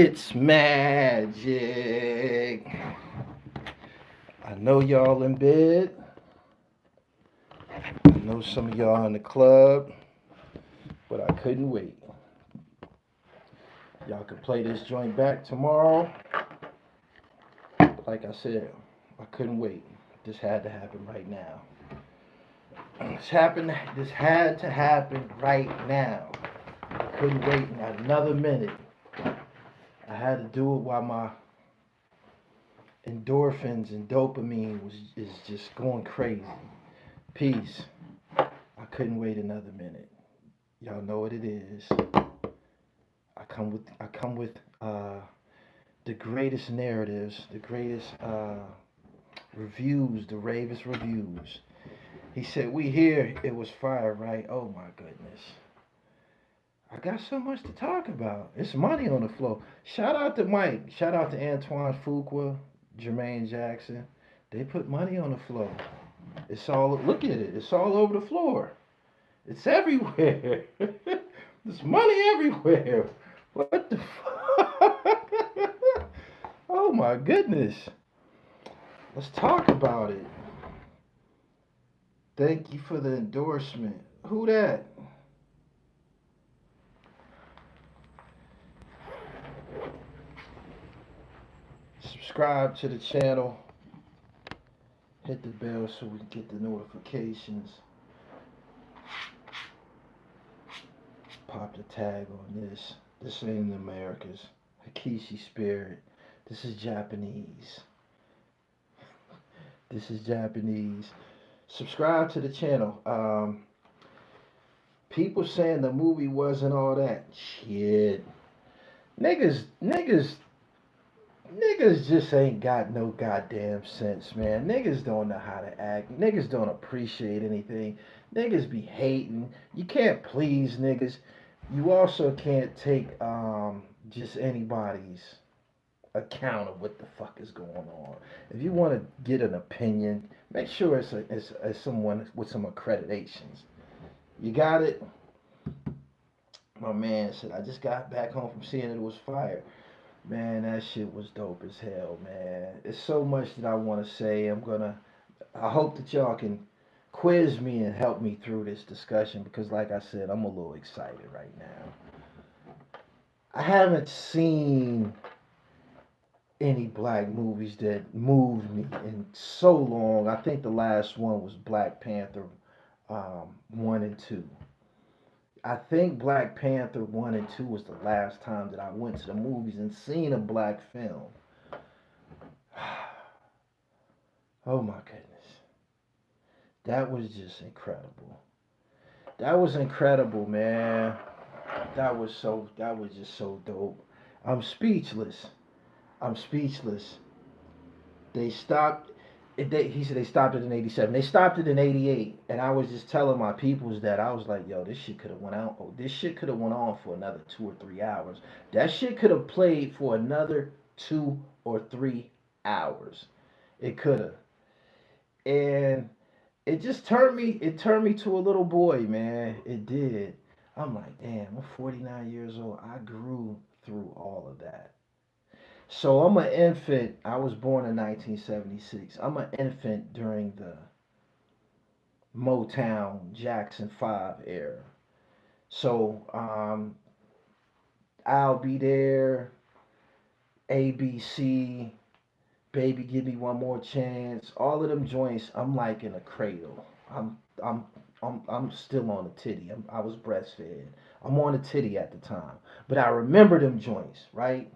It's magic. I know y'all in bed. I know some of y'all in the club, but I couldn't wait. Y'all can play this joint back tomorrow. Like I said, I couldn't wait. This had to happen right now. This had to happen right now. I couldn't wait not another minute. I had to do it while my endorphins and dopamine is just going crazy. Peace. I couldn't wait another minute. Y'all know what it is. I come with the greatest narratives, the greatest reviews, the ravest reviews. He said, "We here. It was fire, right?" Oh my goodness. I got so much to talk about. It's money on the floor. Shout out to Mike. Shout out to Antoine Fuqua, Jermaine Jackson. They put money on the floor. It's all, look at it. It's all over the floor. It's everywhere. There's money everywhere. What the fuck? Oh my goodness. Let's talk about it. Thank you for the endorsement. Who that? Subscribe to the channel. Hit the bell so we can get the notifications. Pop the tag on this. This ain't in the Americas. Hakishi Spirit. This is Japanese. This is Japanese. Subscribe to the channel. People saying the movie wasn't all that. Shit. Niggas just ain't got no goddamn sense, man. Niggas don't know how to act. Niggas don't appreciate anything. Niggas be hating. You can't please niggas. You also can't take just anybody's account of what the fuck is going on. If you want to get an opinion, make sure it's someone with some accreditations. You got it? My man said, I just got back home from seeing it was fire. Man, that shit was dope as hell, man. It's so much that I want to say. I hope that y'all can quiz me and help me through this discussion because, like I said, I'm a little excited right now. I haven't seen any black movies that moved me in so long. I think the last one was Black Panther 1 and 2. I think Black Panther 1 and 2 was the last time that I went to the movies and seen a black film. Oh my goodness. That was just incredible. That was incredible, man. That was just so dope. I'm speechless. I'm speechless. They stopped he said they stopped it in 87. They stopped it in 88. And I was just telling my peoples that I was like, yo, this shit could have went out. Oh, this shit could have went on for another 2 or 3 hours. That shit could have played for another 2 or 3 hours. It could have. And it turned me to a little boy, man. It did. I'm like, damn, I'm 49 years old. I grew through all of that. So I'm an infant. I was born in 1976. I'm an infant during the Motown Jackson 5 era. So I'll be there, ABC, Baby Give Me One More Chance, all of them joints, I'm like in a cradle. I'm I'm I'm still on the titty. I was breastfed. I'm on the titty at the time. But I remember them joints, right?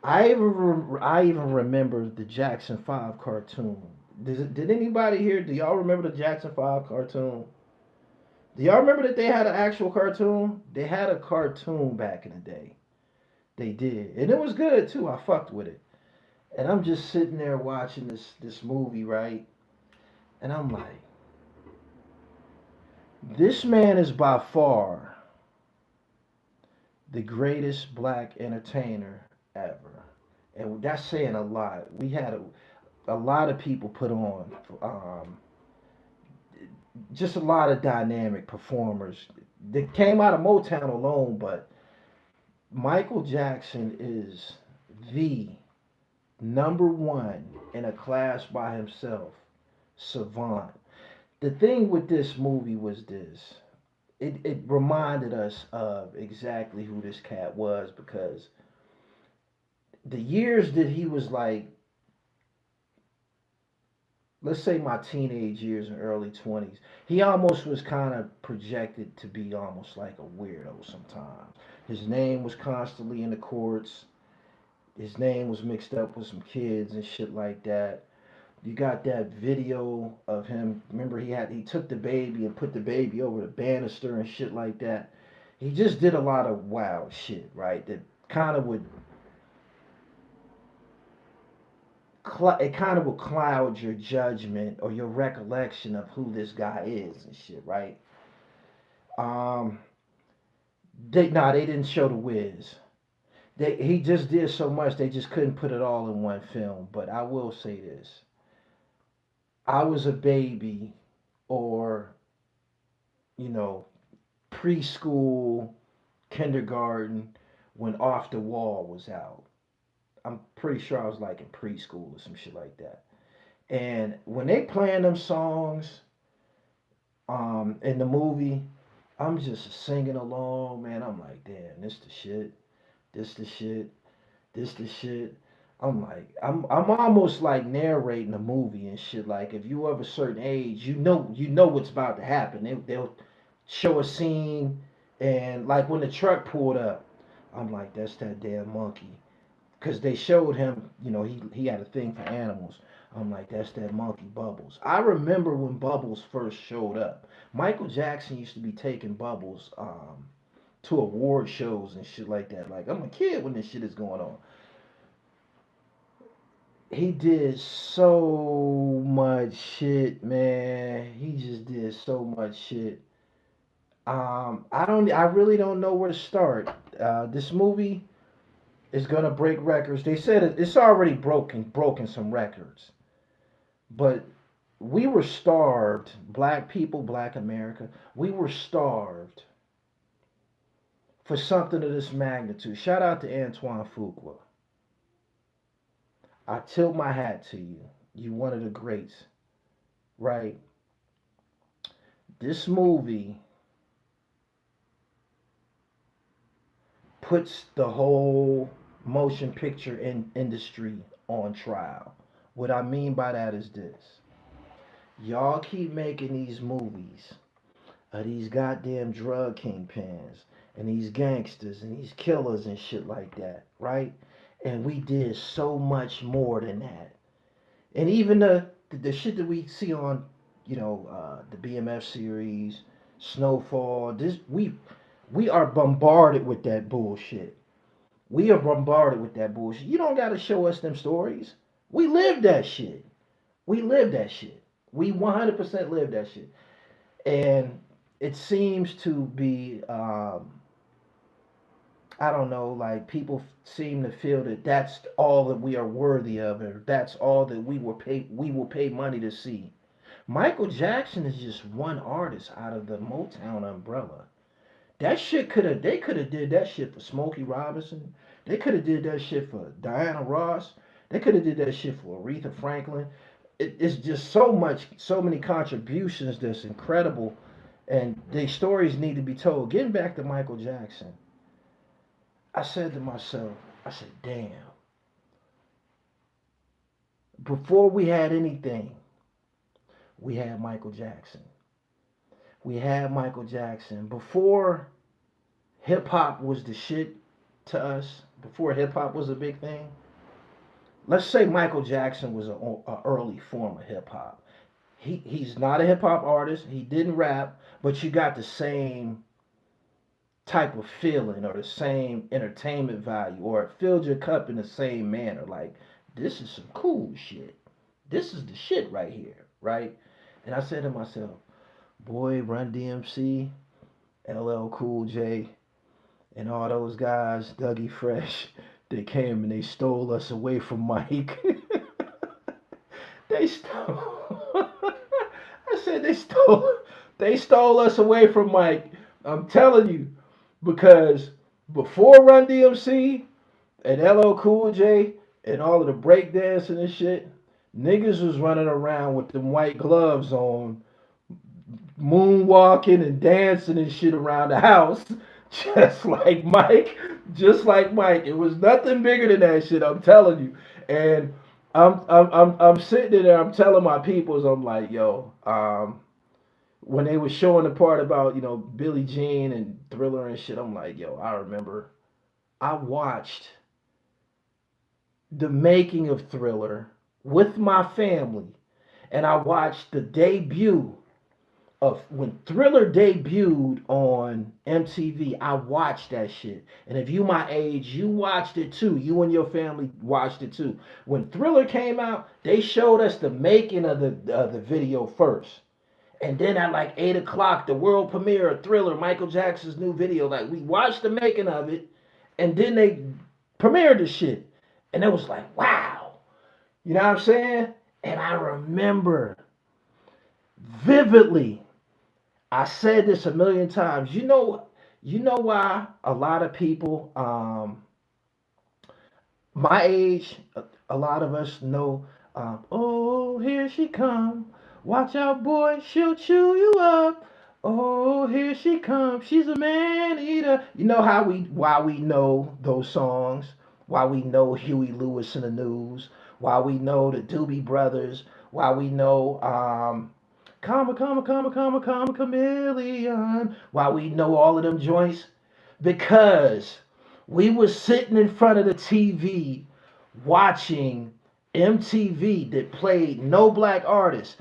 I even remember the Jackson 5 cartoon. Did anybody here? Do y'all remember the Jackson 5 cartoon? Do y'all remember that they had an actual cartoon? They had a cartoon back in the day. They did, and it was good too. I fucked with it, and I'm just sitting there watching this movie, right? And I'm like, this man is by far the greatest black entertainer ever, and that's saying a lot. We had a lot of people put on just a lot of dynamic performers that came out of Motown alone, but Michael Jackson is the number one in a class by himself savant. The thing with this movie was this. It reminded us of exactly who this cat was because the years that he was like, let's say my teenage years and early 20s, he almost was kind of projected to be almost like a weirdo sometimes. His name was constantly in the courts. His name was mixed up with some kids and shit like that. You got that video of him. Remember, he took the baby and put the baby over the banister and shit like that. He just did a lot of wild shit, right? That kind of would it kind of will cloud your judgment or your recollection of who this guy is and shit, right? Um, they didn't show the Wiz. He just did so much they just couldn't put it all in one film. But I will say this: I was a baby, or you know, preschool, kindergarten when Off the Wall was out. I'm pretty sure I was like in preschool or some shit like that. And when they playing them songs in the movie, I'm just singing along, man. I'm like, damn, this the shit. This the shit. This the shit. I'm almost like narrating a movie and shit. Like if you of a certain age, you know what's about to happen. They'll show a scene and like when the truck pulled up, I'm like, that's that damn monkey. Because they showed him, he had a thing for animals. I'm like, that's that monkey Bubbles. I remember when Bubbles first showed up. Michael Jackson used to be taking Bubbles to award shows and shit like that. Like, I'm a kid when this shit is going on. He did so much shit, man. He just did so much shit. I really don't know where to start. This movie is gonna break records. They said it's already broken some records. But we were starved, black people, black America, we were starved for something of this magnitude. Shout out to Antoine Fuqua. I tilt my hat to you. You one of the greats, right? This movie puts the whole motion picture industry on trial. What I mean by that is this. Y'all keep making these movies of these goddamn drug kingpins and these gangsters and these killers and shit like that, right? And we did so much more than that. And even the shit that we see on, the BMF series, Snowfall, we are bombarded with that bullshit. We are bombarded with that bullshit. You don't gotta show us them stories. We live that shit. We live that shit. We 100% live that shit. And it seems to be I don't know, like people seem to feel that that's all that we are worthy of, or that's all that we will pay money to see. Michael Jackson is just one artist out of the Motown umbrella. That shit they could have did that shit for Smokey Robinson. They could have did that shit for Diana Ross. They could have did that shit for Aretha Franklin. It's just so many contributions that's incredible, and the stories need to be told. Getting back to Michael Jackson, I said to myself, I said, damn, before we had anything, we had Michael Jackson. We had Michael Jackson. Before hip hop was the shit to us, before hip hop was a big thing, let's say Michael Jackson was a early form of hip hop. He's not a hip hop artist. He didn't rap, but you got the same type of feeling or the same entertainment value, or it filled your cup in the same manner. Like, this is some cool shit. This is the shit right here, right? And I said to myself, boy, Run DMC, LL Cool J, and all those guys, Dougie Fresh, they came and they stole us away from Mike. They stole. I said they stole us away from Mike. I'm telling you, because Before Run DMC and LL Cool J and all of the breakdancing and shit, niggas was running around with them white gloves on, moonwalking and dancing and shit around the house, just like Mike, just like Mike. It was nothing bigger than that shit. I'm telling you. And I'm sitting there. I'm telling my peoples. I'm like, yo, when they was showing the part about Billie Jean and Thriller and shit, I'm like, yo, I remember I watched the making of Thriller with my family, and I watched the debut of when Thriller debuted on MTV. I watched that shit, and if you my age, you watched it too. You and your family watched it too. When Thriller came out, they showed us the making of the video first. And then at like 8 o'clock, the world premiere of Thriller, Michael Jackson's new video. Like we watched the making of it, and then they premiered the shit, and it was like, wow, you know what I'm saying? And I remember vividly. I said this a million times. You know why a lot of people, my age, a lot of us know. Oh, here she come. Watch out, boy, she'll chew you up. Oh, here she comes. She's a man eater. You know why we know those songs? Why we know Huey Lewis in the News? Why we know the Doobie Brothers? Why we know chameleon? Why we know all of them joints? Because we was sitting in front of the TV watching MTV that played no black artists.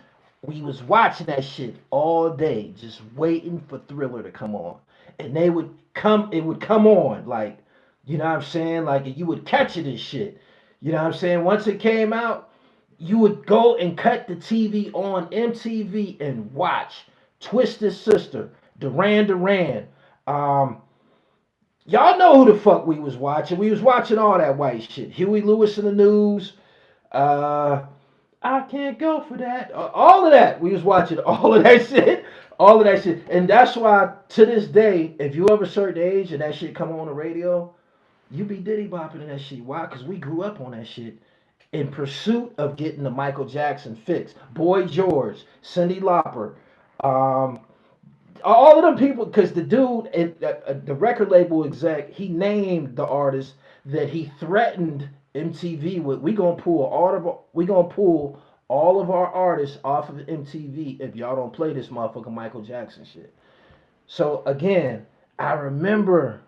We was watching that shit all day, just waiting for Thriller to come on. And it would come on, like, you know what I'm saying? Like you would catch it and shit. You know what I'm saying? Once it came out, you would go and cut the TV on MTV and watch Twisted Sister, Duran Duran, um, y'all know who the fuck we was watching. We was watching all that white shit. Huey Lewis in the News. Uh, I can't go for that. All of that. We was watching all of that shit. All of that shit. And that's why to this day, if you ever certain age and that shit come on the radio, you be diddy bopping in that shit. Why? Because we grew up on that shit in pursuit of getting the Michael Jackson fix. Boy George, Cyndi Lauper, um, all of them people, because the dude, the record label exec, he named the artist that he threatened MTV with. We gonna pull all of our artists off of MTV if y'all don't play this motherfucking Michael Jackson shit. So again, I remember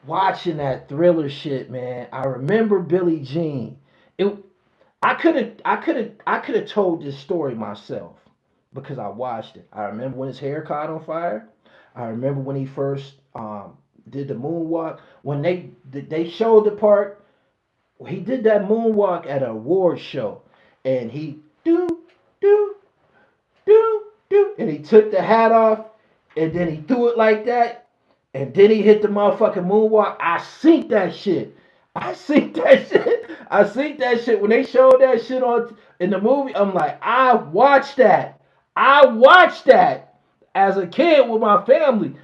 watching that Thriller shit, man. I remember Billie Jean. It, I could have told this story myself because I watched it. I remember when his hair caught on fire. I remember when he first did the moonwalk. When they showed the part, he did that moonwalk at an award show, and he do and he took the hat off, and then he threw it like that, and then he hit the motherfucking moonwalk. I seen that shit. I seen that shit. I seen that shit when they showed that shit on in the movie. I'm like, I watched that. I watched that as a kid with my family.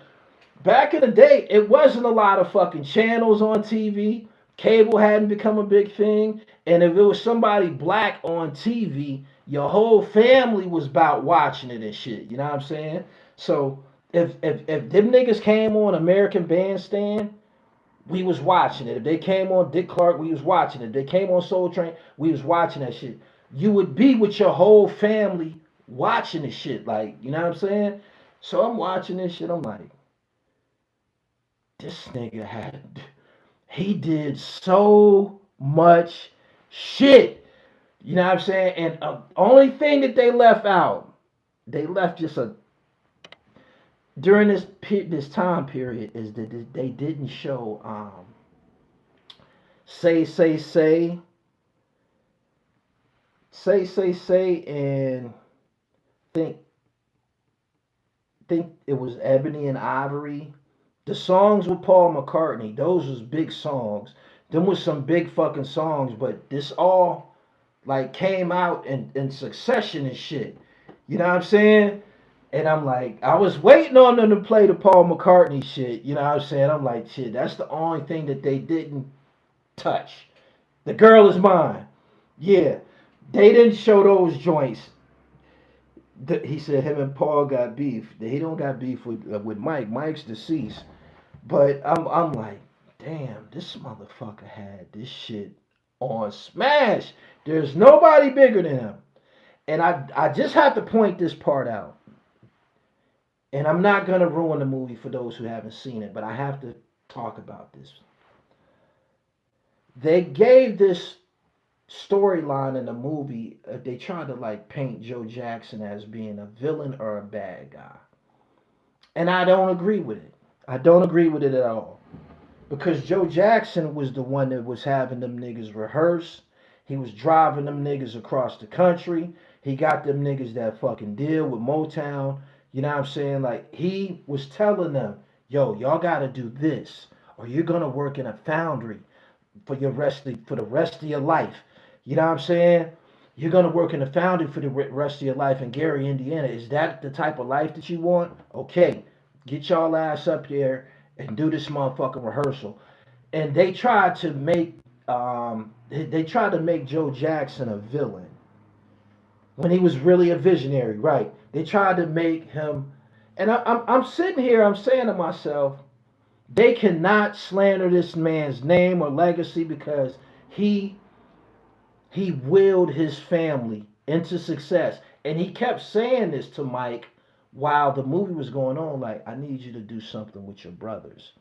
Back in the day, it wasn't a lot of fucking channels on TV. Cable hadn't become a big thing. And if it was somebody black on TV, your whole family was about watching it and shit. You know what I'm saying? So if them niggas came on American Bandstand, we was watching it. If they came on Dick Clark, we was watching it. If they came on Soul Train, we was watching that shit. You would be with your whole family watching this shit. Like, you know what I'm saying? So I'm watching this shit. I'm like, this nigga he did so much shit. You know what I'm saying? And only thing that they left out, they left just a during this time period is that they didn't show say say say and think think it was Ebony and Ivory. The songs with Paul McCartney, those was big songs. Them was some big fucking songs, but this all like came out in succession and shit. You know what I'm saying? And I'm like, I was waiting on them to play the Paul McCartney shit. You know what I'm saying? I'm like, shit, that's the only thing that they didn't touch. The girl is mine. Yeah, they didn't show those joints. He said him and Paul got beef. He don't got beef with Mike. Mike's deceased. But I'm like, damn, this motherfucker had this shit on smash. There's nobody bigger than him. And I just have to point this part out. And I'm not gonna ruin the movie for those who haven't seen it, but I have to talk about this. They gave this storyline in the movie. They tried to like paint Joe Jackson as being a villain or a bad guy, and I don't agree with it. I don't agree with it at all. Because Joe Jackson was the one that was having them niggas rehearse. He was driving them niggas across the country. He got them niggas that fucking deal with Motown. You know what I'm saying? Like, he was telling them, yo, y'all gotta do this, or you're gonna work in a foundry for the rest of your life. You know what I'm saying? You're gonna work in a foundry for the rest of your life in Gary, Indiana. Is that the type of life that you want? Okay, get y'all ass up there and do this motherfucking rehearsal. And they tried to make Joe Jackson a villain when he was really a visionary, right? They tried to make him, and I'm sitting here, I'm saying to myself, they cannot slander this man's name or legacy because he he willed his family into success, and he kept saying this to Mike while the movie was going on, like, I need you to do something with your brothers.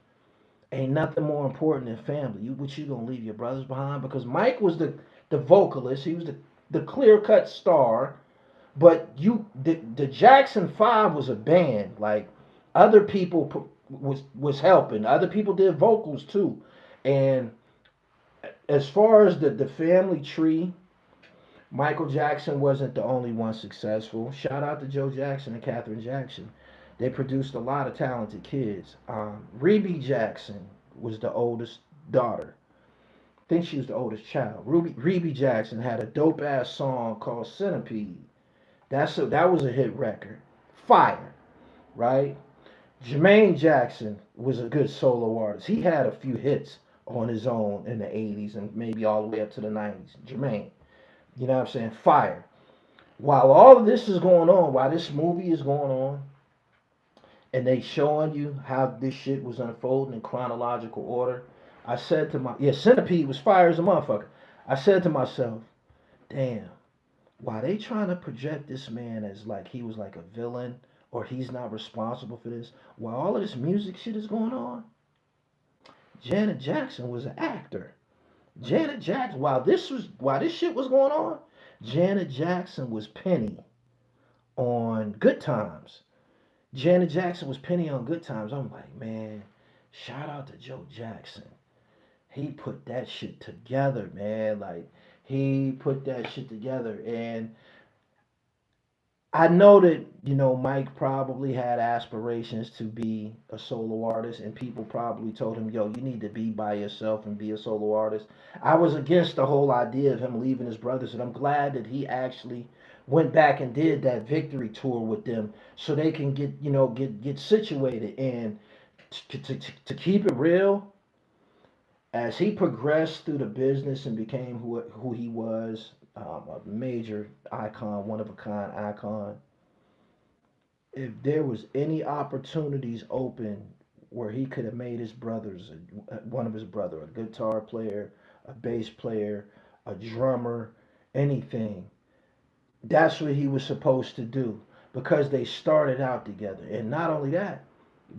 Ain't nothing more important than family. You gonna leave your brothers behind? Because Mike was the vocalist. He was the clear cut star. But the Jackson Five was a band. Like, other people was helping. Other people did vocals too. And as far as the family tree, Michael Jackson wasn't the only one successful. Shout out to Joe Jackson and Katherine Jackson. They produced a lot of talented kids. Rebe Jackson was the oldest daughter. I think she was the oldest child. Rebe Jackson had a dope ass song called Centipede. That was a hit record. Fire, right? Jermaine Jackson was a good solo artist. He had a few hits on his own in the 80s and maybe all the way up to the 90s. Jermaine, you know what I'm saying? Fire. While all of this is going on, while this movie is going on, and they showing you how this shit was unfolding in chronological order, I said to my Centipede was fire as a motherfucker. I said to myself, damn, why they trying to project this man as like he was like a villain or he's not responsible for this, while all of this music shit is going on, Janet Jackson was an actor. Janet Jackson, while this shit was going on, Janet Jackson was Penny on Good Times. Janet Jackson was Penny on Good Times. I'm like, man, shout out to Joe Jackson. He put that shit together, man. Like, he put that shit together. And I know that, Mike probably had aspirations to be a solo artist, and people probably told him, yo, you need to be by yourself and be a solo artist. I was against the whole idea of him leaving his brothers, and I'm glad that he actually went back and did that victory tour with them so they can get situated. And to keep it real, as he progressed through the business and became who he was, a major icon, one of a kind icon, if there was any opportunities open where he could have made his brothers, one of his brother, a guitar player, a bass player, a drummer, anything, that's what he was supposed to do because they started out together. And not only that,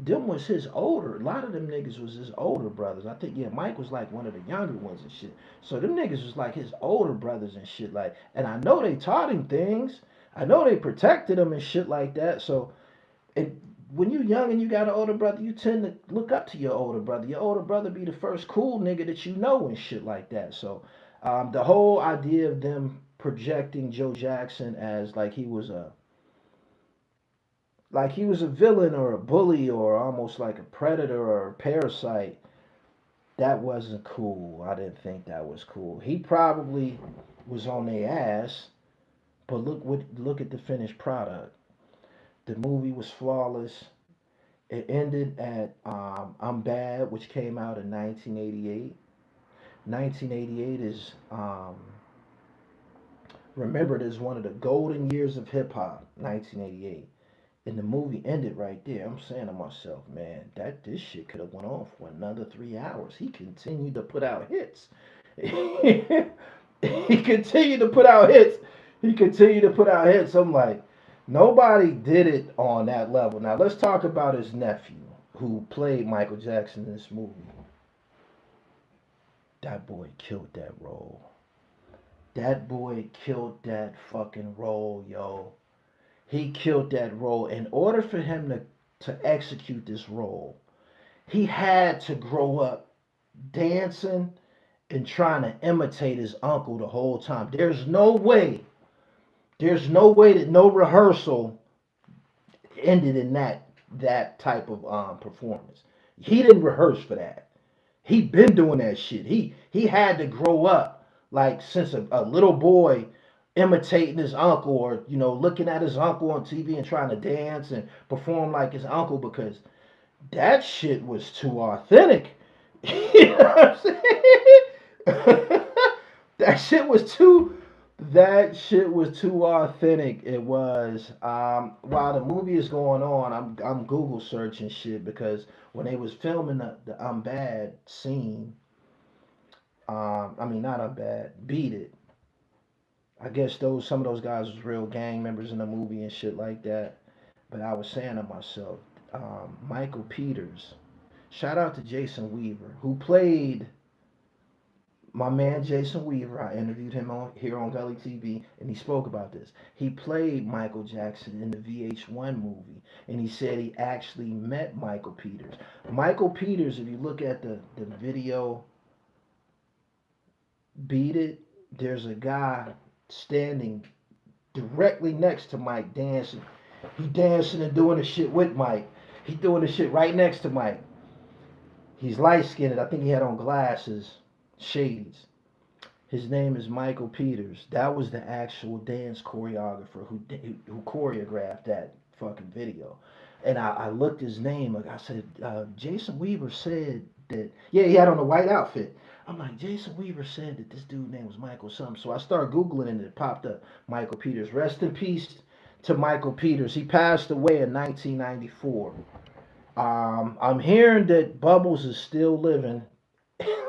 them was his older. A lot of them niggas was his older brothers. I think Mike was like one of the younger ones and shit. So them niggas was like his older brothers and shit like. And I know they taught him things. I know they protected him and shit like that. So, and when you young and you got an older brother, you tend to look up to your older brother. Your older brother be the first cool nigga that you know and shit like that. So, the whole idea of them projecting Joe Jackson as like he was a villain or a bully or almost like a predator or a parasite, that wasn't cool. I didn't think that was cool. He probably was on their ass, but look at the finished product. The movie was flawless. It ended at I'm Bad, which came out in 1988. 1988 is remembered as one of the golden years of hip hop. 1988, and the movie ended right there. I'm saying to myself, man, that this shit could have went on for another 3 hours. He continued to put out hits. He continued to put out hits. He continued to put out hits. I'm like, nobody did it on that level. Now let's talk about his nephew who played Michael Jackson in this movie. That boy killed that role. That boy killed that fucking role, yo. He killed that role. In order for him to execute this role, he had to grow up dancing and trying to imitate his uncle the whole time. There's no way that no rehearsal ended in that type of performance. He didn't rehearse for that. He been doing that shit. He had to grow up like since a little boy imitating his uncle, or looking at his uncle on TV and trying to dance and perform like his uncle, because that shit was too authentic. You know what I'm saying? that shit was too that shit was too authentic. It was. While the movie is going on, I'm Google searching shit, because when they was filming the I'm Bad scene, I mean not I'm Bad, Beat It. I guess some of those guys was real gang members in the movie and shit like that. But I was saying to myself, Michael Peters. Shout out to Jason Weaver, who played my man Jason Weaver. I interviewed him here on Gully TV, and he spoke about this. He played Michael Jackson in the VH1 movie, and he said he actually met Michael Peters. Michael Peters, if you look at the video Beat It, there's a guy standing directly next to Mike dancing. He dancing and doing the shit with Mike. He doing the shit right next to Mike. He's light skinned. I think he had on glasses, shades. His name is Michael Peters. That was the actual dance choreographer who choreographed that fucking video. And I looked his name. Like I said, Jason Weaver said that. Yeah, he had on a white outfit. I'm like, Jason Weaver said that this dude's name was Michael something. So I started Googling and it popped up. Michael Peters. Rest in peace to Michael Peters. He passed away in 1994. I'm hearing that Bubbles is still living.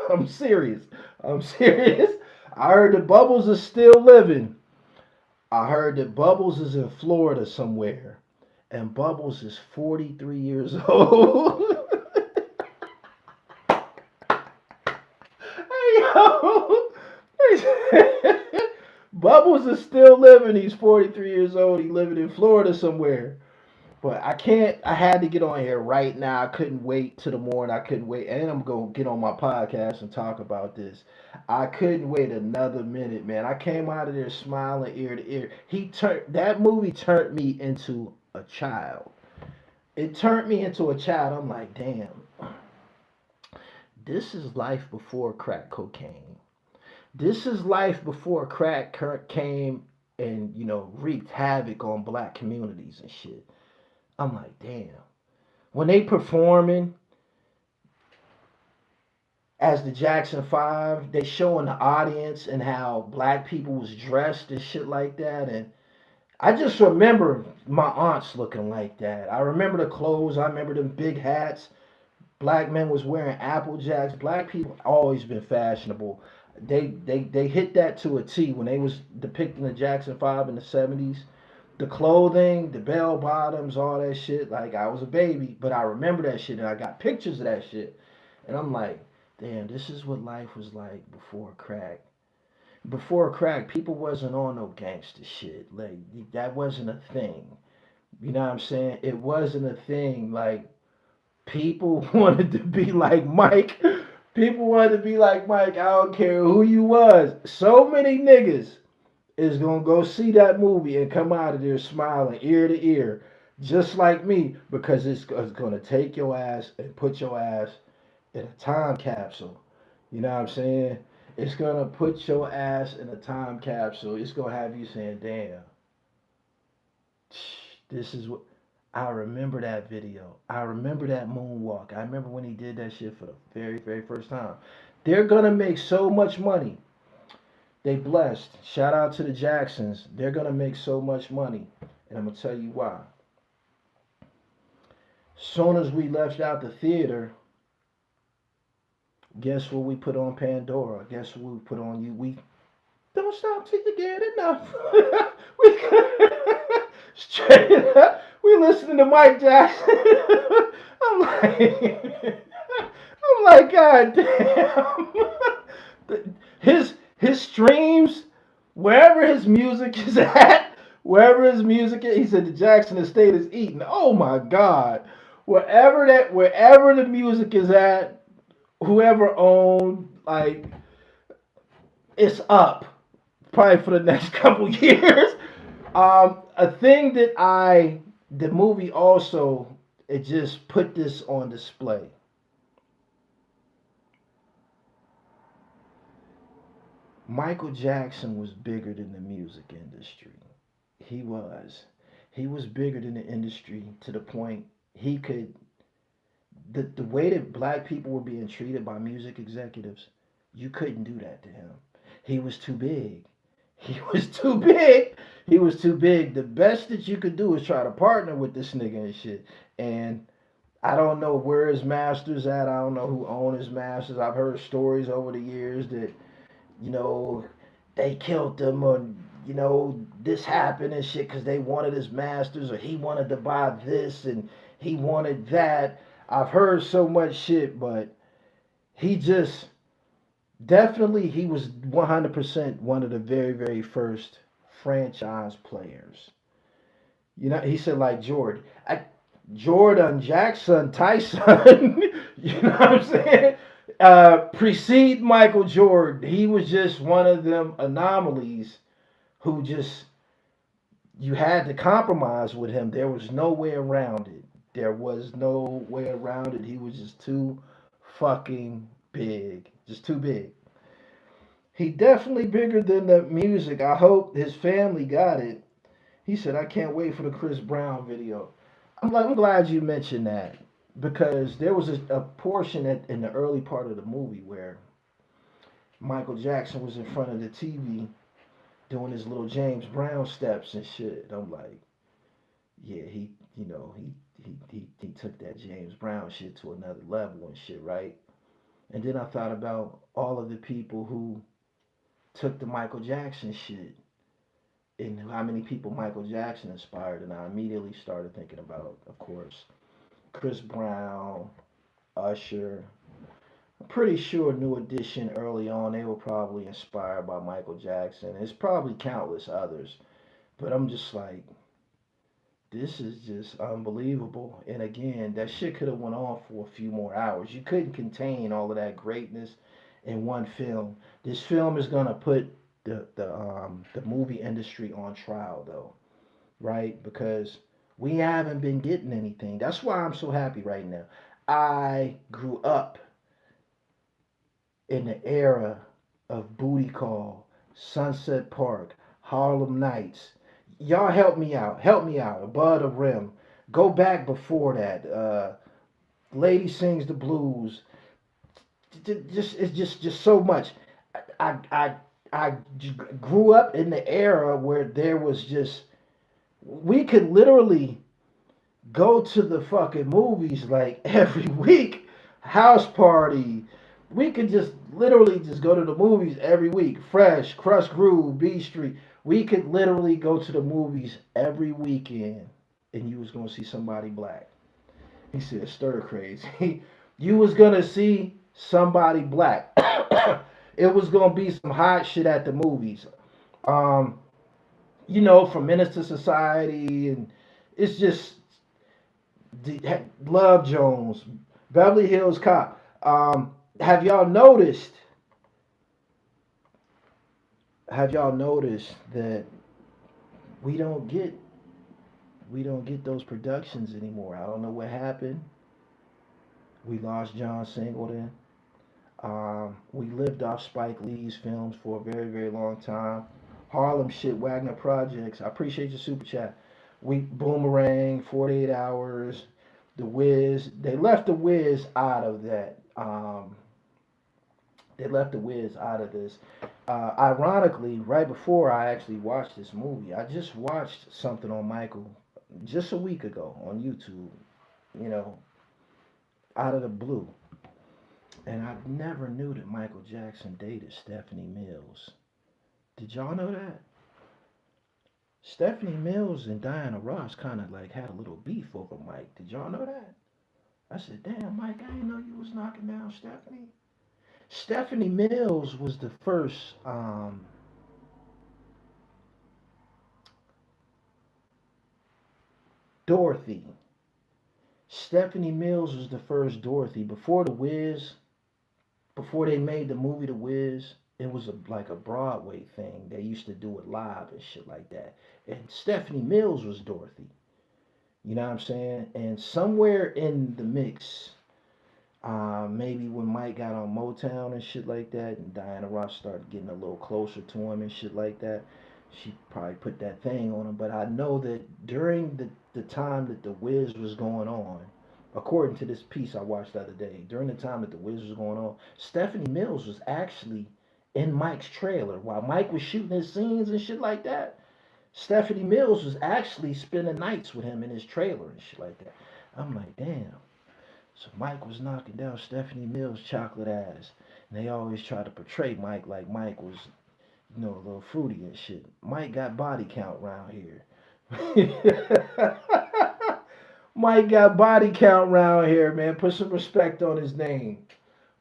I'm serious. I'm serious. I heard that Bubbles is still living. I heard that Bubbles is in Florida somewhere. And Bubbles is 43 years old. Hey, yo. Bubbles is still living. He's 43 years old. He's living in Florida somewhere. But I had to get on here right now. I couldn't wait till the morning. I couldn't wait. And I'm going to get on my podcast and talk about this. I couldn't wait another minute, man. I came out of there smiling ear to ear. That movie turned me into a child. It turned me into a child. I'm like, damn. This is life before crack cocaine. This is life before crack came and, wreaked havoc on black communities and shit. I'm like, damn. When they performing as the Jackson 5, they showing the audience and how black people was dressed and shit like that. And I just remember my aunts looking like that. I remember the clothes. I remember them big hats. Black men was wearing Apple Jacks. Black people always been fashionable. They hit that to a T when they was depicting the Jackson 5 in the 70s. The clothing, the bell bottoms, all that shit. Like, I was a baby, but I remember that shit, and I got pictures of that shit. And I'm like, damn, this is what life was like before crack. Before crack, people wasn't on no gangster shit. Like, that wasn't a thing. You know what I'm saying? It wasn't a thing. Like, people wanted to be like Mike. People wanted to be like Mike. I don't care who you was. So many niggas is gonna go see that movie and come out of there smiling ear to ear, just like me, because it's gonna take your ass and put your ass in a time capsule. You know what I'm saying? It's gonna put your ass in a time capsule. It's gonna have you saying, "Damn, this is what." I remember that video. I remember that moonwalk. I remember when he did that shit for the very, very first time. They're gonna make so much money. They blessed. Shout out to the Jacksons. They're gonna make so much money. And I'm gonna tell you why. Soon as we left out the theater, guess what we put on Pandora? Guess what we put on you? We don't stop till you get enough. we straight up. We listening to Mike Jackson. I'm like, I'm like, God damn. His streams, wherever his music is at, wherever his music is, he said the Jackson Estate is eating. Oh my God. Wherever the music is at, whoever owned, like, it's up probably for the next couple years. A thing that the movie also, it just put this on display. Michael Jackson was bigger than the music industry. He was. He was bigger than the industry to the point he could. The way that black people were being treated by music executives, you couldn't do that to him. He was too big. He was too big. He was too big. The best that you could do is try to partner with this nigga and shit. And I don't know where his masters at. I don't know who owned his masters. I've heard stories over the years that, you know, they killed him, or, you know, this happened and shit because they wanted his masters, or he wanted to buy this and he wanted that. I've heard so much shit, but he just definitely, he was 100% one of the very, very first franchise players. You know, he said like Jordan, Jackson, Tyson, you know what I'm saying? Precede Michael Jordan. He was just one of them anomalies who just, you had to compromise with him. There was no way around it. There was no way around it. He was just too fucking big. Just too big. He definitely bigger than the music. I hope his family got it. He said, I can't wait for the Chris Brown video. I'm glad you mentioned that because there was a portion in the early part of the movie where Michael Jackson was in front of the TV doing his little James Brown steps and shit. I'm like, yeah, he took that James Brown shit to another level and shit, right? And then I thought about all of the people who took the Michael Jackson shit and how many people Michael Jackson inspired, and I immediately started thinking about, of course, Chris Brown, Usher. I'm pretty sure New Edition early on they were probably inspired by Michael Jackson. There's probably countless others, but I'm just like, this is just unbelievable. And again, that shit could have went on for a few more hours. You couldn't contain all of that greatness in one film. This film is gonna put the movie industry on trial though, right? Because we haven't been getting anything. That's why I'm so happy right now. I grew up in the era of Booty Call, Sunset Park, Harlem Nights. Y'all help me out. Help me out. Above the Rim. Go back before that. Lady Sings the Blues. It's just so much. I I I grew up in the era where there was just, we could literally go to the fucking movies like every week. House party. We could just literally just go to the movies every week. Fresh, Crush Groove, B Street. We could literally go to the movies every weekend and you was gonna see somebody black. He said stir crazy. You was gonna see somebody black. It was gonna be some hot shit at the movies. Um, from Menace to Society, and it's just Love Jones, Beverly Hills Cop. Have y'all noticed? Have y'all noticed that we don't get we don't get those productions anymore? I don't know what happened. We lost John Singleton. We lived off Spike Lee's films for a very, very long time. Harlem Shit, Wagner Projects. I appreciate your super chat. Boomerang, 48 Hours, The Wiz. They left The Wiz out of that. They left The Wiz out of this. Ironically, right before I actually watched this movie, I just watched something on Michael just a week ago on YouTube, you know, out of the blue. And I never knew that Michael Jackson dated Stephanie Mills. Did y'all know that? Stephanie Mills and Diana Ross kind of like had a little beef over Mike. Did y'all know that? I said, damn, Mike, I didn't know you was knocking down Stephanie. Stephanie Mills was the first Dorothy. Stephanie Mills was the first Dorothy. Before The Wiz, before they made the movie The Wiz, it was like a Broadway thing. They used to do it live and shit like that. And Stephanie Mills was Dorothy. You know what I'm saying? And somewhere in the mix, maybe when Mike got on Motown and shit like that, and Diana Ross started getting a little closer to him and shit like that, she probably put that thing on him. But I know that during the time that The Wiz was going on, according to this piece I watched the other day, during the time that The Wiz was going on, Stephanie Mills was actually in Mike's trailer while Mike was shooting his scenes and shit like that. Stephanie Mills was actually spending nights with him in his trailer and shit like that. I'm like, damn. So Mike was knocking down Stephanie Mills' chocolate ass. And they always try to portray Mike like Mike was, you know, a little fruity and shit. Mike got body count around here. Mike got body count around here, man. Put some respect on his name.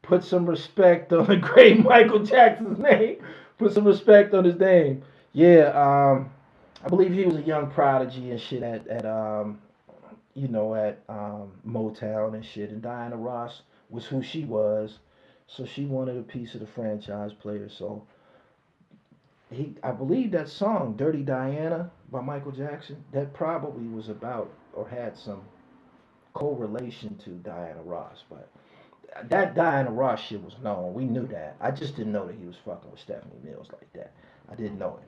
Put some respect on the great Michael Jackson's name. Put some respect on his name. Yeah, I believe he was a young prodigy and shit at Motown and shit. And Diana Ross was who she was, so she wanted a piece of the franchise player. So I believe that song "Dirty Diana" by Michael Jackson, that probably was about or had some correlation to Diana Ross, but that Diana Ross shit was known. We knew that. I just didn't know that he was fucking with Stephanie Mills like that. I didn't know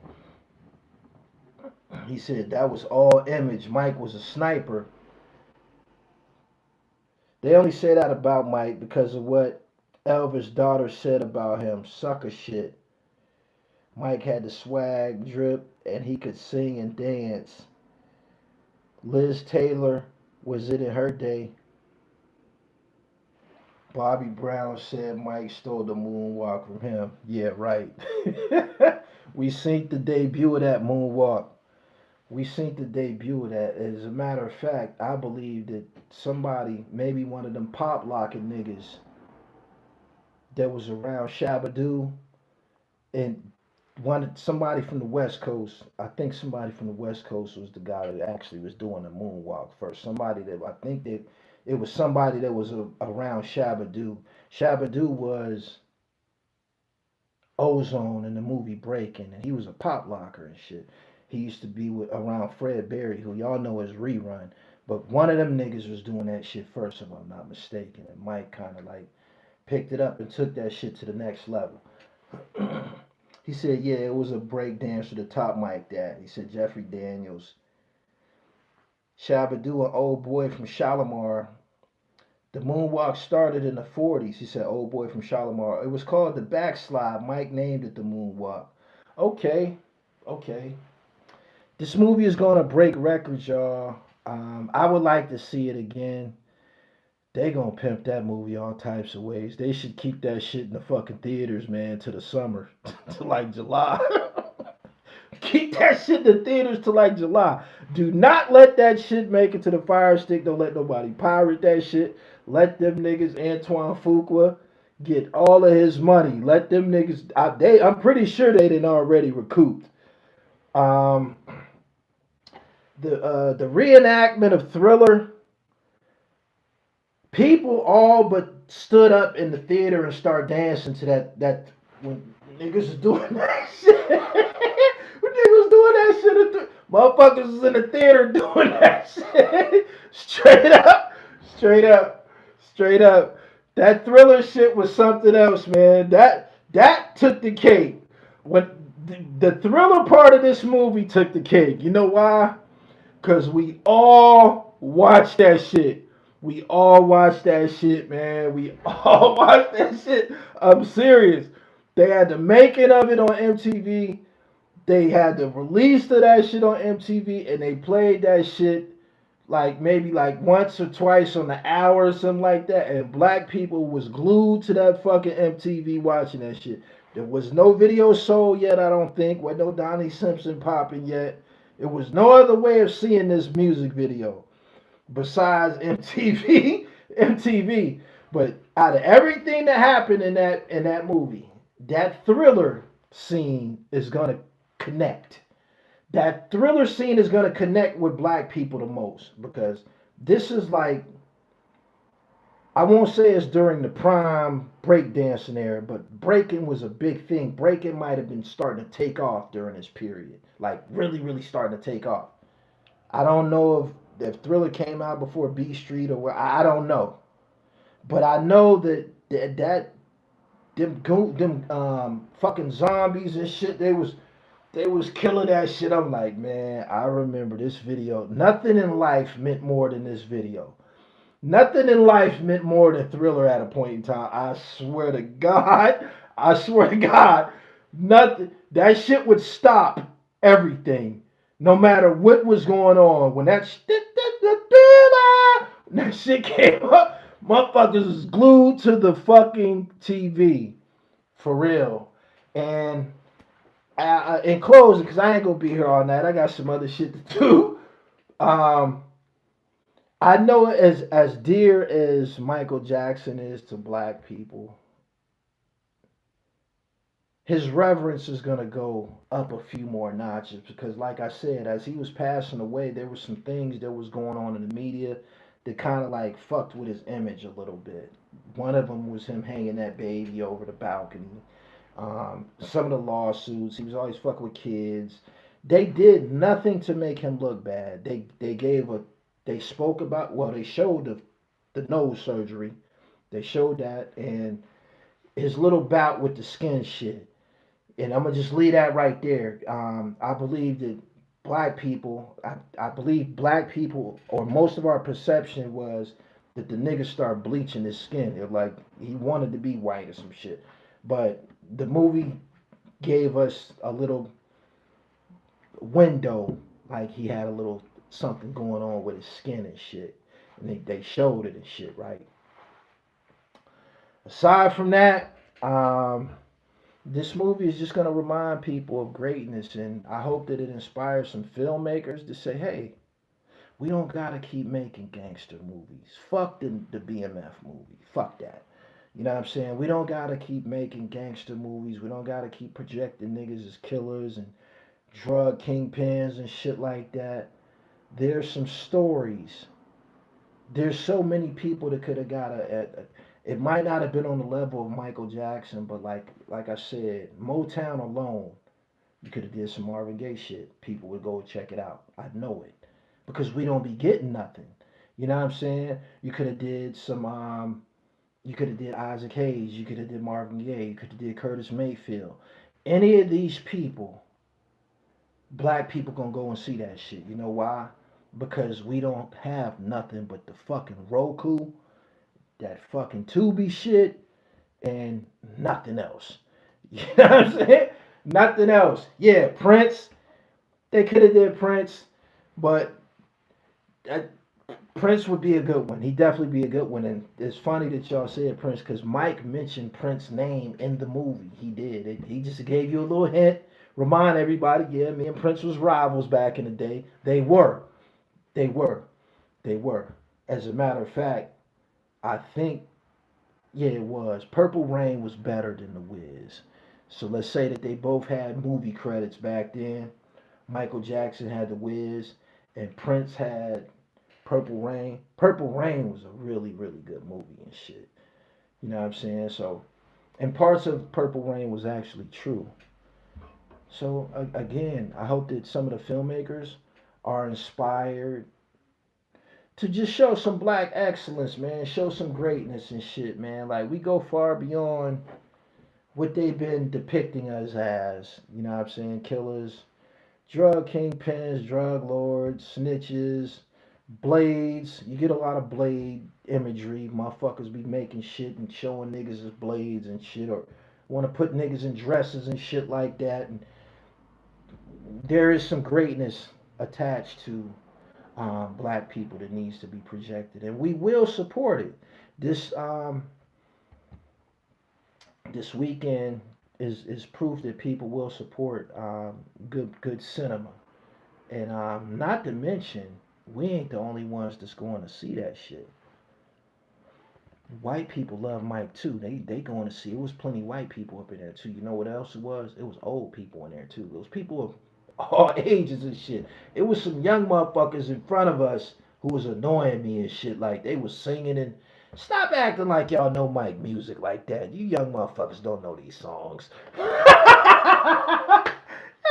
it. He said that was all image. Mike was a sniper. They only say that about Mike because of what Elvis' daughter said about him. Sucker shit. Mike had the swag, drip, and he could sing and dance. Liz Taylor was it in her day. Bobby Brown said Mike stole the moonwalk from him. Yeah, right. We seen the debut of that moonwalk. We seen the debut of that. As a matter of fact, I believe that somebody, maybe one of them pop locking niggas that was around Shabba-Doo, and somebody from the West Coast. I think somebody from the West Coast was the guy that actually was doing the moonwalk first. Somebody that I think that it was somebody that was around Shabba-Doo. Shabba-Doo was Ozone in the movie Breaking, and he was a pop locker and shit. He used to be around Fred Berry, who y'all know as Rerun. But one of them niggas was doing that shit first, if I'm not mistaken. And Mike kind of like picked it up and took that shit to the next level. He said, yeah, it was a break dance to the top mic that. He said Jeffrey Daniels. Shabba-Doo, an old boy from Shalimar. The moonwalk started in the 40s. He said, old boy from Shalimar. It was called the backslide. Mike named it the moonwalk. Okay. This movie is going to break records, y'all. I would like to see it again. They gonna pimp that movie all types of ways. They should keep that shit in the fucking theaters, man, to the summer, to like July. Keep that shit in the theaters to like July. Do not let that shit make it to the Fire Stick. Don't let nobody pirate that shit. Let them niggas, Antoine Fuqua, get all of his money. Let them niggas. I'm pretty sure they didn't already recouped. The reenactment of Thriller. People all but stood up in the theater and start dancing to that when niggas was doing that shit. When niggas was doing that shit, motherfuckers was in the theater doing that shit. Straight up. That Thriller shit was something else, man. That took the cake. When the Thriller part of this movie took the cake. You know why? Cause we all watched that shit. We all watched that shit, man. We all watched that shit. I'm serious. They had the making of it on MTV. They had the release of that shit on MTV, and they played that shit like maybe like once or twice on the hour or something like that. And black people was glued to that fucking MTV watching that shit. There was no video sold yet, I don't think. With no Donnie Simpson popping yet. It was no other way of seeing this music video besides MTV. MTV. But out of everything that happened in that movie, that thriller scene is gonna connect. That thriller scene is gonna connect with black people the most because this is like, I won't say it's during the prime breakdancing era, but breaking was a big thing. Breaking might have been starting to take off during this period, like really, really starting to take off. I don't know if Thriller came out before B Street or where. I don't know, but I know that them fucking zombies and shit. They was killing that shit. I'm like, man, I remember this video. Nothing in life meant more than this video. Nothing in life meant more than Thriller at a point in time. I swear to God. I swear to God. Nothing. That shit would stop everything. No matter what was going on. When that shit came up, motherfuckers was glued to the fucking TV. For real. And in closing, because I ain't going to be here all night. I got some other shit to do. Um, I know as dear as Michael Jackson is to black people, his reverence is gonna go up a few more notches because, like I said, as he was passing away, there were some things that was going on in the media that kind of like fucked with his image a little bit. One of them was him hanging that baby over the balcony. Some of the lawsuits, he was always fucking with kids. They did nothing to make him look bad. They spoke about, well, they showed the nose surgery. They showed that and his little bout with the skin shit. And I'm gonna just leave that right there. I believe that I believe black people, or most of our perception was that the nigga started bleaching his skin. It like he wanted to be white or some shit. But the movie gave us a little window, like he had a little something going on with his skin and shit. And they showed it and shit, right? Aside from that, this movie is just going to remind people of greatness, and I hope that it inspires some filmmakers to say, hey, we don't got to keep making gangster movies. Fuck the BMF movie. Fuck that. You know what I'm saying? We don't got to keep making gangster movies. We don't got to keep projecting niggas as killers and drug kingpins and shit like that. There's some stories. There's so many people that could have got it might not have been on the level of Michael Jackson, but like I said, Motown alone, you could have did some Marvin Gaye shit. People would go check it out. I know it. Because we don't be getting nothing. You know what I'm saying? You could have did some you could have did Isaac Hayes, you could have did Marvin Gaye, you could have did Curtis Mayfield. Any of these people, black people gonna go and see that shit. You know why? Because we don't have nothing but the fucking Roku, that fucking Tubi shit, and nothing else. You know what I'm saying? Nothing else. Yeah, Prince. They could have did Prince, but that, Prince would be a good one. He'd definitely be a good one. And it's funny that y'all said Prince because Mike mentioned Prince's name in the movie. He did. He just gave you a little hint. Remind everybody, yeah, me and Prince was rivals back in the day. They were. They were. They were. As a matter of fact, I think, yeah, it was. Purple Rain was better than The Wiz. So let's say that they both had movie credits back then. Michael Jackson had The Wiz, and Prince had Purple Rain. Purple Rain was a really, really good movie and shit. You know what I'm saying? So, and parts of Purple Rain was actually true. So, again, I hope that some of the filmmakers are inspired to just show some black excellence, man. Show some greatness and shit, man. Like, we go far beyond what they've been depicting us as. You know what I'm saying? Killers, Drug kingpins, drug lords, snitches, blades. You get a lot of blade imagery. Motherfuckers be making shit and showing niggas as blades and shit, or want to put niggas in dresses and shit like that. And there is some greatness attached to black people that needs to be projected, and we will support it. This this weekend is proof that people will support good cinema, and not to mention we ain't the only ones that's going to see that shit. White people love Mike too. They going to see. It was plenty white people up in there too. You know what else it was? It was old people in there too. It was people of all ages and shit. It was some young motherfuckers in front of us who was annoying me and shit. Like they was singing and stop acting like y'all know Mike music like that. You young motherfuckers don't know these songs.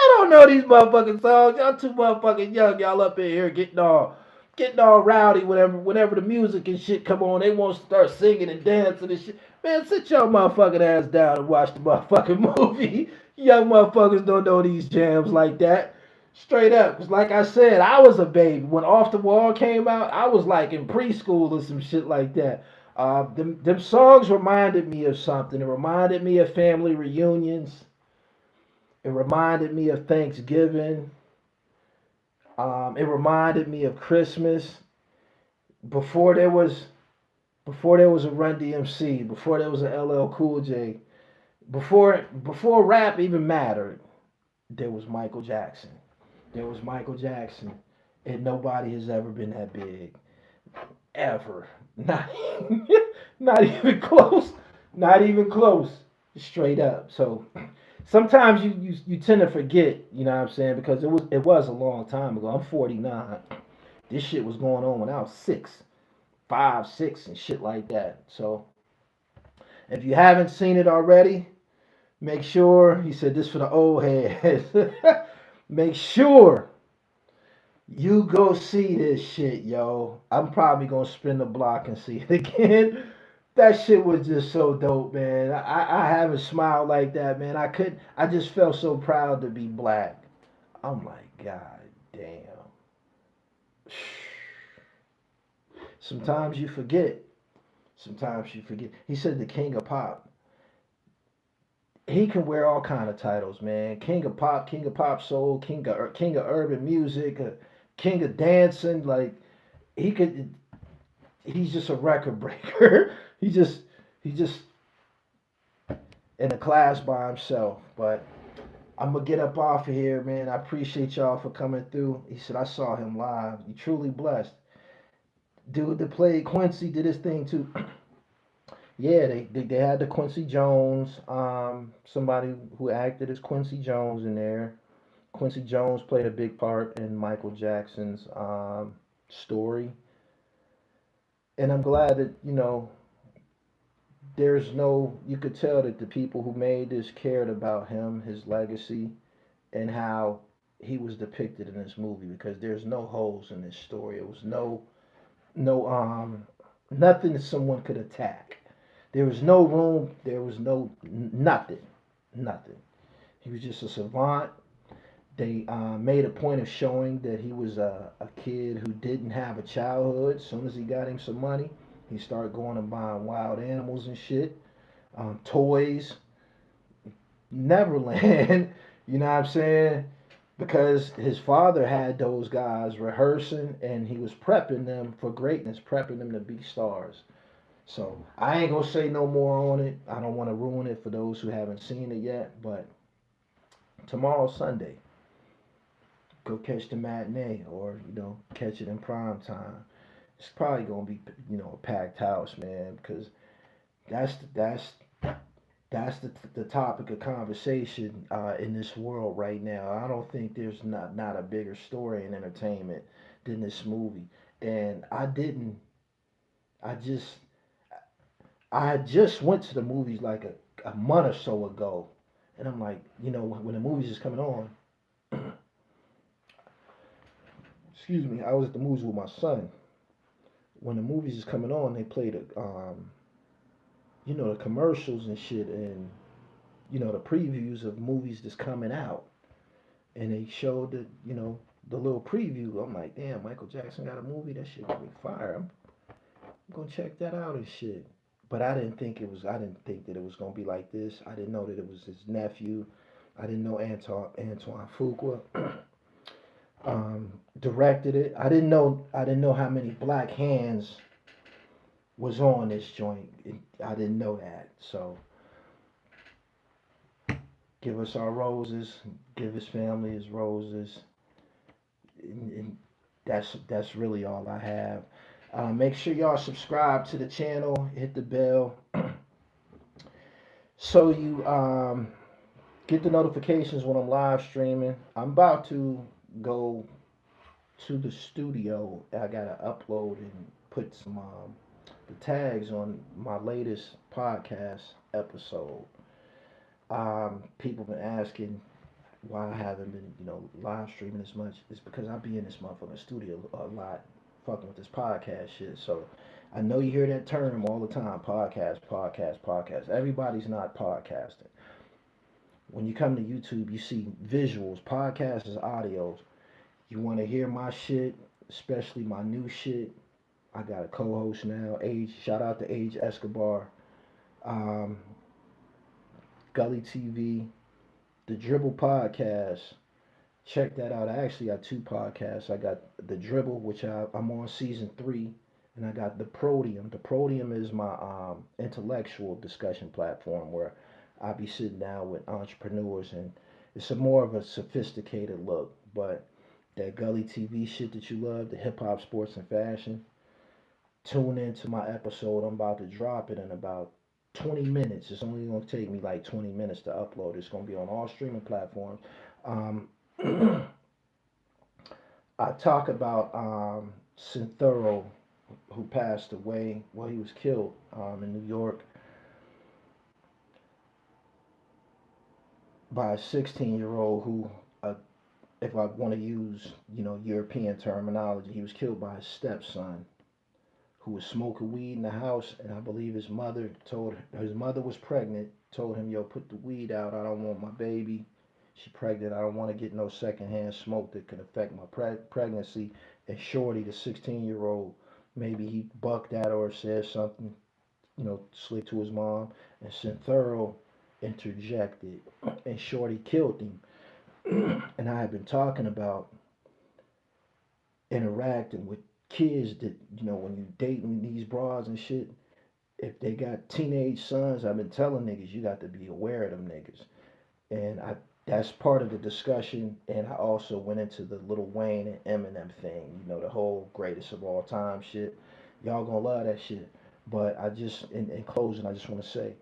I don't know these motherfucking songs. Y'all too motherfucking young. Y'all up in here getting all rowdy whenever the music and shit come on. They want to start singing and dancing and shit. Man, sit your motherfucking ass down and watch the motherfucking movie. Young motherfuckers don't know these jams like that. Straight up. Cause like I said, I was a baby. When Off the Wall came out, I was like in preschool or some shit like that. Them songs reminded me of something. It reminded me of family reunions. It reminded me of Thanksgiving. It reminded me of Christmas before there was a Run DMC, before there was a LL Cool J, before rap even mattered. There was Michael Jackson. There was Michael Jackson, and nobody has ever been that big, ever. Not not even close. Not even close. Straight up. So sometimes you tend to forget, you know what I'm saying, because it was a long time ago. I'm 49. This shit was going on when I was 5, 6, and shit like that. So if you haven't seen it already, make sure, he said this for the old heads. Make sure you go see this shit, yo. I'm probably gonna spin the block and see it again. That shit was just so dope, man. I haven't smiled like that, man. I just felt so proud to be black. I'm like, God damn. Sometimes you forget. Sometimes you forget. He said the king of pop. He can wear all kind of titles, man. King of pop soul, king of urban music, king of dancing. Like he could. He's just a record breaker. He just in a class by himself. But I'm gonna get up off of here, man. I appreciate y'all for coming through. He said I saw him live. You truly blessed. Dude that played Quincy did his thing too. Yeah, they had the Quincy Jones, somebody who acted as Quincy Jones in there. Quincy Jones played a big part in Michael Jackson's story, and I'm glad that there's no. You could tell that the people who made this cared about him, his legacy, and how he was depicted in this movie because there's no holes in this story. It was no nothing that someone could attack. There was no room. There was nothing, nothing. He was just a savant. They made a point of showing that he was a kid who didn't have a childhood. As soon as he got him some money, he started going and buying wild animals and shit, toys, Neverland. You know what I'm saying? Because his father had those guys rehearsing and he was prepping them for greatness, prepping them to be stars. So I ain't gonna say no more on it. I don't want to ruin it for those who haven't seen it yet. But tomorrow's Sunday. Go catch the matinee, or catch it in prime time. It's probably gonna be a packed house, man, because that's the topic of conversation in this world right now. I don't think there's not a bigger story in entertainment than this movie. And I just I just went to the movies like a month or so ago, and I'm like, when the movies is coming on, excuse me, I was at the movies with my son. When the movies is coming on, they play the commercials and shit, and the previews of movies that's coming out. and they showed the little preview. I'm like, damn, Michael Jackson got a movie. That shit gonna be fire. I'm gonna check that out and shit. But I didn't think it was. I didn't think that it was gonna be like this. I didn't know that it was his nephew. I didn't know Antoine Fuqua directed it. I didn't know. I didn't know how many black hands was on this joint. I didn't know that. So give us our roses. Give his family his roses. And that's really all I have. Make sure y'all subscribe to the channel. Hit the bell so you get the notifications when I'm live streaming. I'm about to go to the studio. I gotta upload and put some the tags on my latest podcast episode. People been asking why I haven't been, live streaming as much. It's because I be in this motherfucking studio a lot, fucking with this podcast shit. So I know you hear that term all the time: podcast, podcast, podcast. Everybody's not podcasting. When you come to YouTube, you see visuals. Podcast is audios. You want to hear my shit, especially my new shit. I got a co-host now, Age. Shout out to Age Escobar, um, Gully TV, the Dribble Podcast. Check that out. I actually got two podcasts. I got the Dribble, which I'm on season 3, and I got the Prodium. The Prodium is my intellectual discussion platform where I be sitting down with entrepreneurs, and it's a more of a sophisticated look. But that Gully TV shit that you love, the hip hop, sports, and fashion, tune into my episode. I'm about to drop it in about 20 minutes. It's only going to take me like 20 minutes to upload. It's going to be on all streaming platforms. Um, I talk about Synthuro, who passed away. Well, he was killed in New York by a 16-year-old who, if I want to use, European terminology, he was killed by his stepson, who was smoking weed in the house, and I believe his mother was pregnant, told him, yo, put the weed out. I don't want my baby. She pregnant. I don't want to get no secondhand smoke that can affect my pregnancy. And Shorty, the 16-year-old, maybe he bucked at her or said something, slick to his mom, and Synthuro interjected, and Shorty killed him. And I have been talking about interacting with kids that, when you dating these broads and shit, if they got teenage sons, I've been telling niggas, you got to be aware of them niggas. And that's part of the discussion. And I also went into the Lil Wayne and Eminem thing, the whole greatest of all time shit. Y'all gonna love that shit. But I just, in closing, I just want to say,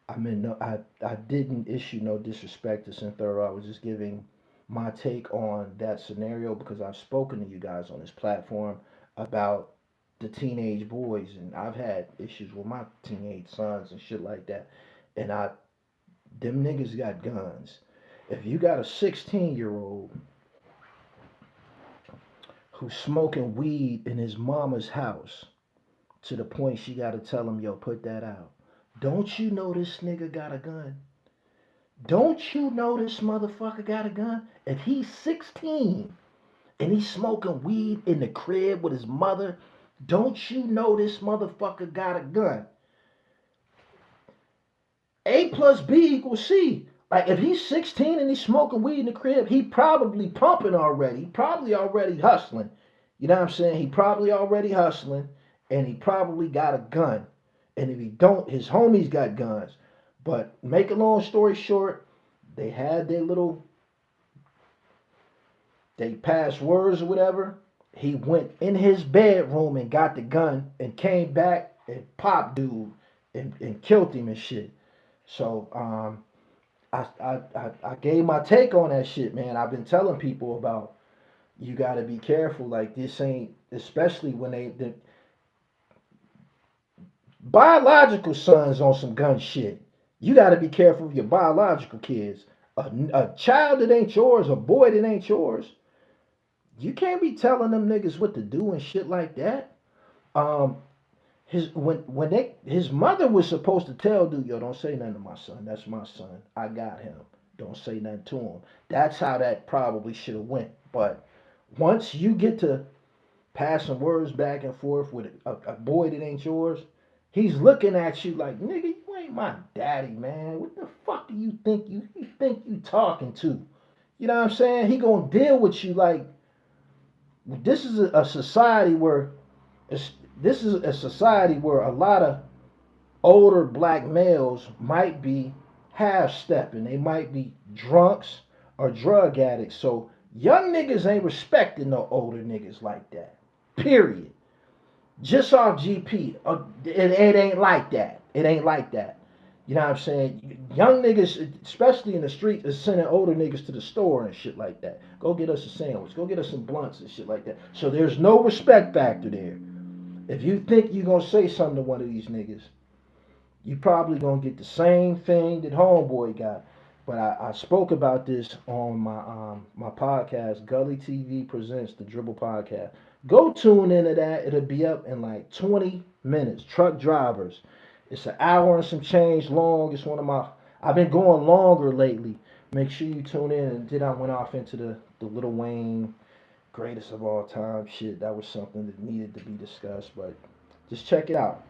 I didn't issue no disrespect to Synthuro. I was just giving my take on that scenario because I've spoken to you guys on this platform about the teenage boys, and I've had issues with my teenage sons and shit like that. And them niggas got guns. If you got a 16-year-old who's smoking weed in his mama's house to the point she got to tell him, yo, put that out. Don't you know this nigga got a gun? Don't you know this motherfucker got a gun? If he's 16 and he's smoking weed in the crib with his mother, don't you know this motherfucker got a gun? A plus B equals C. Like, if he's 16 and he's smoking weed in the crib, he probably pumping already. He probably already hustling. You know what I'm saying? He probably already hustling, and he probably got a gun. And if he don't, his homies got guns. But make a long story short, they had they passed words or whatever. He went in his bedroom and got the gun and came back and popped dude and killed him and shit. So I gave my take on that shit, man. I've been telling people about, you got to be careful. Like, this ain't, especially when the biological sons on some gun shit. You got to be careful of your biological kids. A child that ain't yours, a boy that ain't yours, you can't be telling them niggas what to do and shit like that. Um, his mother was supposed to tell dude, yo, don't say nothing to my son. That's my son. I got him. Don't say nothing to him. That's how that probably should have went. But once you get to passing words back and forth with a boy that ain't yours, he's looking at you like, nigga, you ain't my daddy, man. What the fuck do you think you talking to? You know what I'm saying? He gonna deal with you like this is a society where this is a society where a lot of older black males might be half stepping. They might be drunks or drug addicts. So young niggas ain't respecting no older niggas like that. Period. Just off GP. It ain't like that. It ain't like that. You know what I'm saying? Young niggas, especially in the street, is sending older niggas to the store and shit like that. Go get us a sandwich. Go get us some blunts and shit like that. So there's no respect factor there. If you think you're gonna say something to one of these niggas, you probably gonna get the same thing that homeboy got. But I spoke about this on my podcast, Gully TV presents the Dribble podcast. Go tune into that. It'll be up in like 20 minutes. Truck drivers. It's an hour and some change long. It's one of my. I've been going longer lately. Make sure you tune in. And then I went off into the Lil Wayne greatest of all time shit. That was something that needed to be discussed. But just check it out.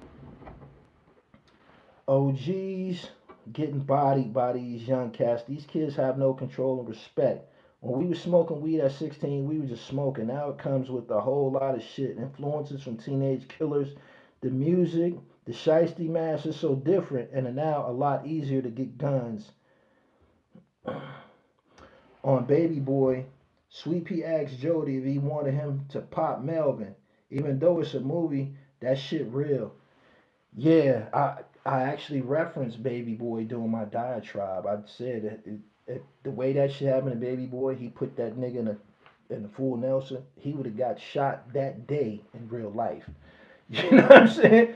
OGs getting bodied by these young cats. These kids have no control and respect. When we were smoking weed at 16, we were just smoking. Now it comes with a whole lot of shit. Influences from teenage killers. The music, the shiesty mask is so different and now a lot easier to get guns. On Baby Boy, Sweet Pea asked Jody if he wanted him to pop Melvin. Even though it's a movie, that shit real. Yeah, I actually referenced Baby Boy during my diatribe. I said the way that shit happened to Baby Boy, he put that nigga in the full Nelson. He would have got shot that day in real life. You know what I'm saying?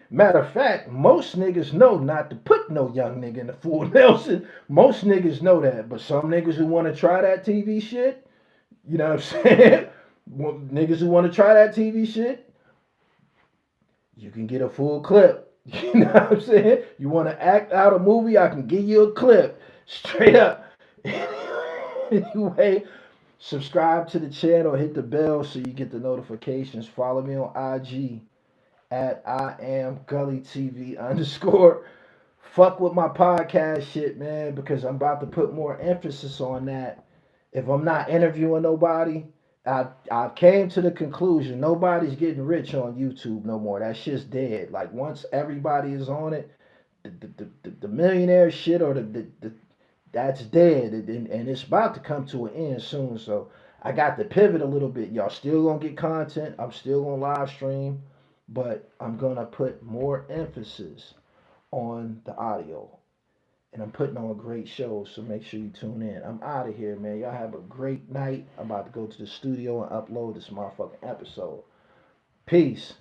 Matter of fact, most niggas know not to put no young nigga in the full Nelson. Most niggas know that, but some niggas who want to try that TV shit, you know what I'm saying? Niggas who want to try that TV shit, you can get a full clip. You know what I'm saying? You want to act out a movie, I can give you a clip. Straight up. Anyway, subscribe to the channel, hit the bell so you get the notifications. Follow me on IG at I am gullytv _ Fuck with my podcast shit, man, because I'm about to put more emphasis on that. If I'm not interviewing nobody, I came to the conclusion nobody's getting rich on YouTube no more. That shit's dead. Like once everybody is on it, the millionaire shit or the that's dead, and it's about to come to an end soon. So I got to pivot a little bit. Y'all still gonna get content. I'm still gonna live stream, but I'm gonna put more emphasis on the audio. And I'm putting on great shows, so make sure you tune in. I'm out of here, man. Y'all have a great night. I'm about to go to the studio and upload this motherfucking episode. Peace.